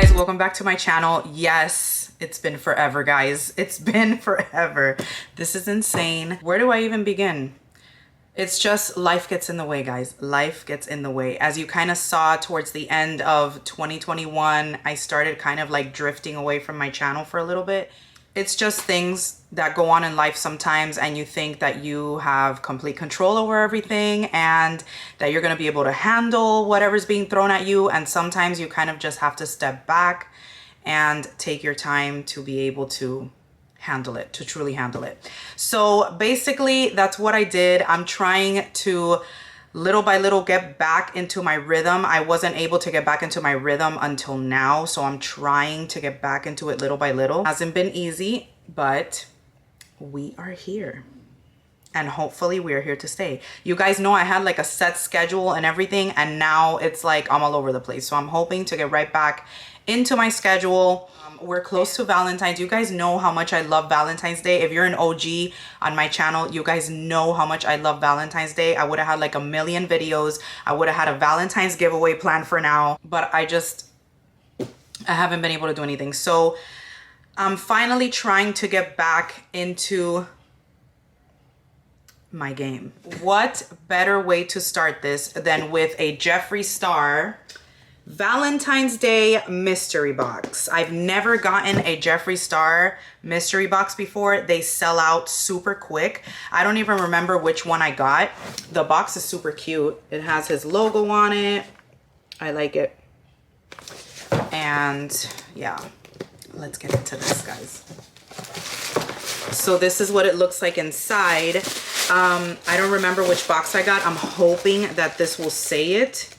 guys, welcome back to my channel. Yes, it's been forever, guys. It's been forever. This is insane. Where do I even begin? It's just life gets in the way, guys. Life gets in the way. As you kind of saw towards the end of 2021, I started kind of like drifting away from my channel for a little bit. It's just things that go on in life sometimes, and you think that you have complete control over everything and that you're going to be able to handle whatever's being thrown at you. And sometimes you kind of just have to step back and take your time to be able to handle it, to truly handle it. So basically that's what I did. I'm trying to little by little get back into my rhythm. I wasn't able to get back into my rhythm until now, so I'm trying to get back into it little by little. Hasn't been easy, but we are here. And hopefully we're here to stay. You guys know I had like a set schedule and everything, and now it's like I'm all over the place. So I'm hoping to get right back into my schedule. We're close to Valentine's. You guys know how much I love Valentine's Day. If you're an OG on my channel, you guys know how much I love Valentine's Day. I would have had like a million videos. I would have had a Valentine's giveaway planned for now, but I haven't been able to do anything. So I'm finally trying to get back into my game. What better way to start this than with a Jeffree Star Valentine's Day mystery box. I've never gotten a Jeffree Star mystery box before. They sell out super quick. I don't even remember which one I got. The box is super cute. It has his logo on it. I like it. And yeah, let's get into this, guys. So this is what it looks like inside. I don't remember which box I got. I'm hoping that this will say it.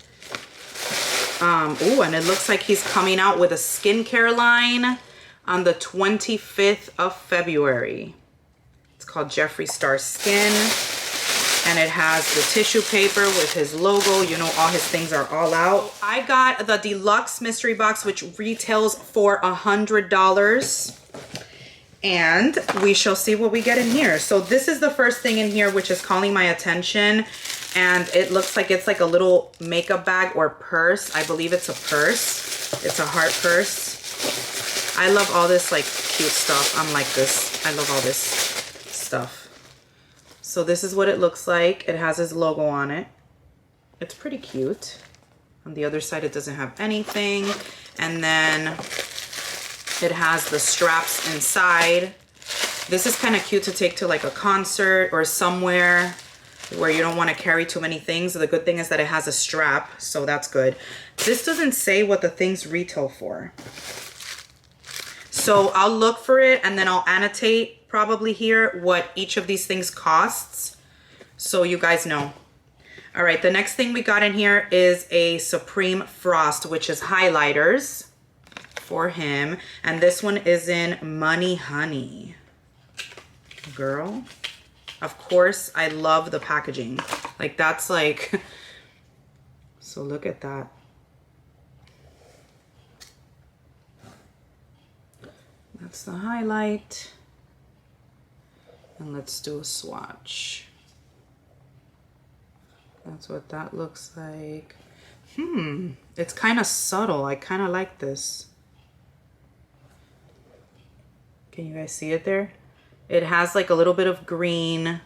Oh, and it looks like he's coming out with a skincare line on the 25th of February. It's called Jeffree Star Skin, and it has the tissue paper with his logo. You know, all his things are all out. I got the Deluxe mystery box, which retails for $100. And we shall see what we get in here. So this is the first thing in here, which is calling my attention. And it looks like it's like a little makeup bag or purse. I believe it's a purse. It's a heart purse. I love all this like cute stuff. I'm like this. I love all this stuff. So this is what it looks like. It has his logo on it. It's pretty cute. On the other side, it doesn't have anything. And then it has the straps inside. This is kind of cute to take to like a concert or somewhere where you don't want to carry too many things. The good thing is that it has a strap, so that's good. This doesn't say what the things retail for. So I'll look for it and then I'll annotate probably here what each of these things costs, so you guys know. All right, the next thing we got in here is a Supreme Frost, which is highlighters for him. And this one is in Money Honey. Girl. Of course, I love the packaging. Like, that's like, so look at that. That's the highlight. And let's do a swatch. That's what that looks like. It's kind of subtle. I kind of like this. Can you guys see it there? It has like a little bit of green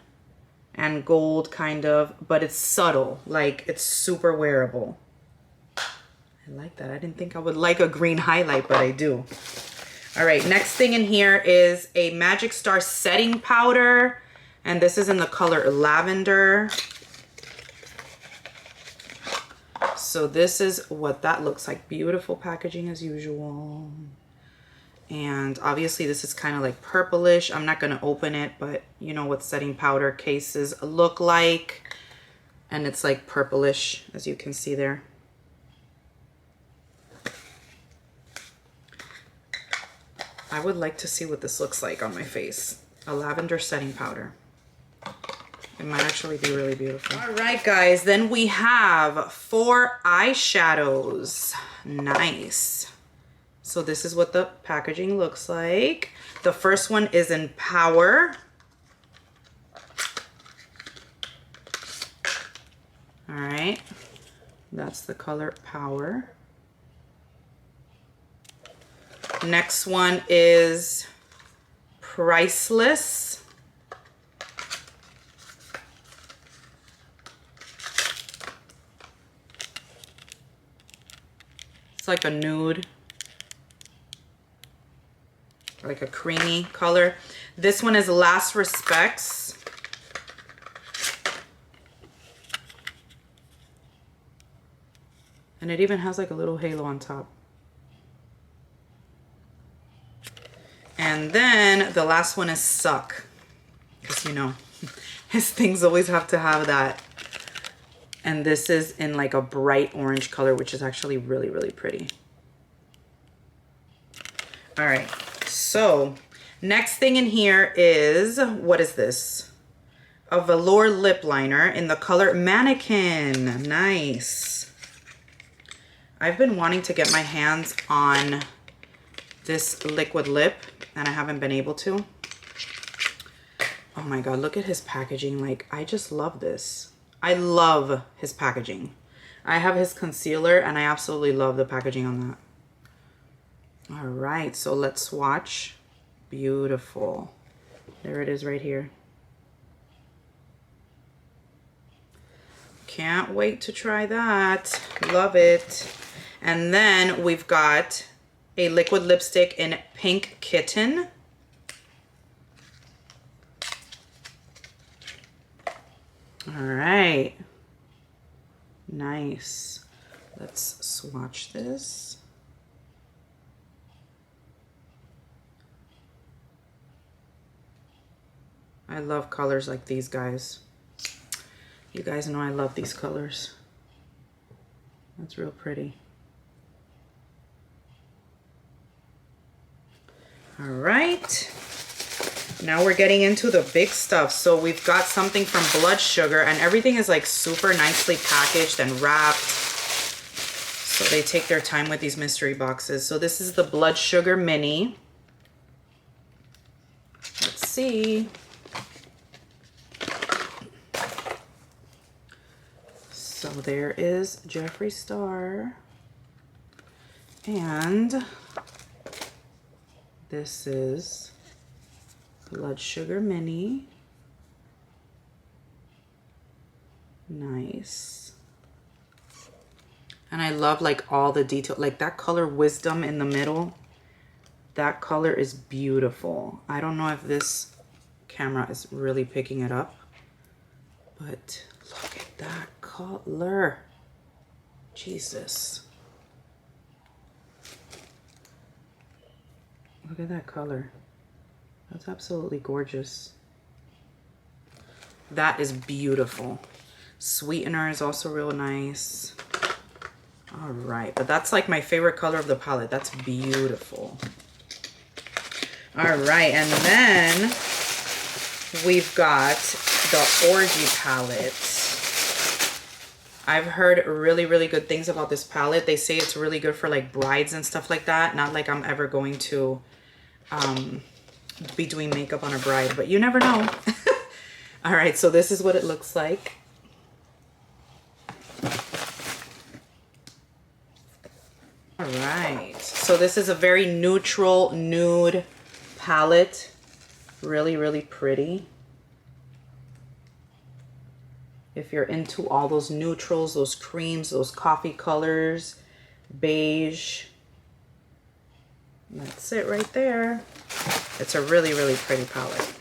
and gold kind of, but it's subtle. Like, it's super wearable. I like that. I didn't think I would like a green highlight, but I do. All right, next thing in here is a Magic Star setting powder. And this is in the color lavender. So this is what that looks like. Beautiful packaging as usual. And obviously this is kind of like purplish. I'm not going to open it, but you know what setting powder cases look like. And it's like purplish, as you can see there. I would like to see what this looks like on my face. A lavender setting powder. It might actually be really beautiful. All right, guys. Then we have 4 eyeshadows. Nice. So this is what the packaging looks like. The first one is in Power. All right. That's the color Power. Next one is Priceless. It's like a nude, like a creamy color. This one is Last Respects. And it even has like a little halo on top. And then the last one is Suck. Because you know, his things always have to have that. And this is in like a bright orange color, which is actually really, really pretty. All right, so next thing in here is, what is this? A velour lip liner in the color Mannequin. Nice. I've been wanting to get my hands on this liquid lip and I haven't been able to. Oh my God, look at his packaging. Like, I just love this. I love his packaging. I have his concealer and I absolutely love the packaging on that. All right, so let's swatch. Beautiful. There it is right here. Can't wait to try that. Love it. And then we've got a liquid lipstick in Pink Kitten. All right. Nice. Let's swatch this. I love colors like these, guys. You guys know I love these colors. That's real pretty. All right, now we're getting into the big stuff. So we've got something from Blood Sugar, and everything is like super nicely packaged and wrapped. So they take their time with these mystery boxes. So this is the Blood Sugar Mini. Let's see. So there is Jeffree Star. And this is Blood Sugar Mini. Nice. And I love like all the detail, like that color Wisdom in the middle. That color is beautiful. I don't know if this camera is really picking it up, but look at that color. Jesus. Look at that color. That's absolutely gorgeous. That is beautiful. Sweetener is also real nice. All right, but that's like my favorite color of the palette. That's beautiful. All right, and then we've got the Orgy palette. I've heard really, really good things about this palette. They say it's really good for like brides and stuff like that. Not like I'm ever going to be doing makeup on a bride, but you never know. All right, so this is what it looks like. All right, so this is a very neutral nude palette. Really, really pretty. If you're into all those neutrals, those creams, those coffee colors, beige. That's it right there. It's a really, really pretty palette.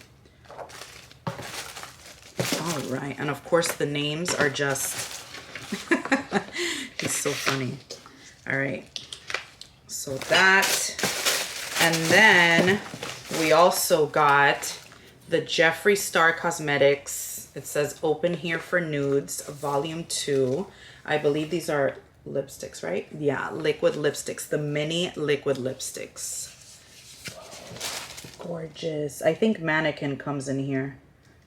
All right, and of course the names are just, it's so funny. All right, so that, and then we also got the Jeffree Star Cosmetics. It says Open Here for Nudes, Volume 2. I believe these are lipsticks, right? Yeah, liquid lipsticks, the mini liquid lipsticks. Gorgeous. I think Mannequin comes in here,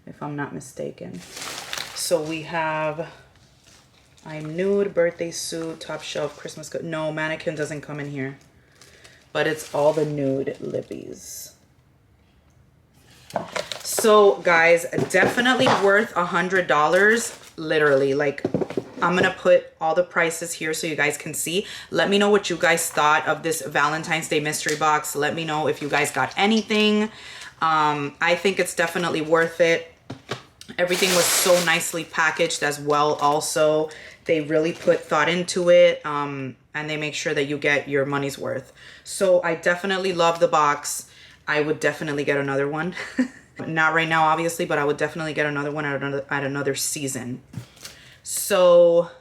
if I'm not mistaken. So we have I'm Nude, Birthday Suit, Top Shelf, Christmas. No, Mannequin doesn't come in here. But it's all the nude lippies. So guys, definitely worth $100. Literally, like I'm gonna put all the prices here so you guys can see. Let me know what you guys thought of this Valentine's Day mystery box. Let me know if you guys got anything. I think it's definitely worth it. Everything was so nicely packaged as well. Also, they really put thought into it, and they make sure that you get your money's worth. So I definitely love the box. I would definitely get another one. Not right now, obviously, but I would definitely get another one at another season. So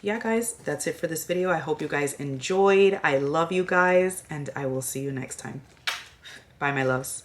yeah, guys, that's it for this video. I hope you guys enjoyed. I love you guys, and I will see you next time. Bye, my loves.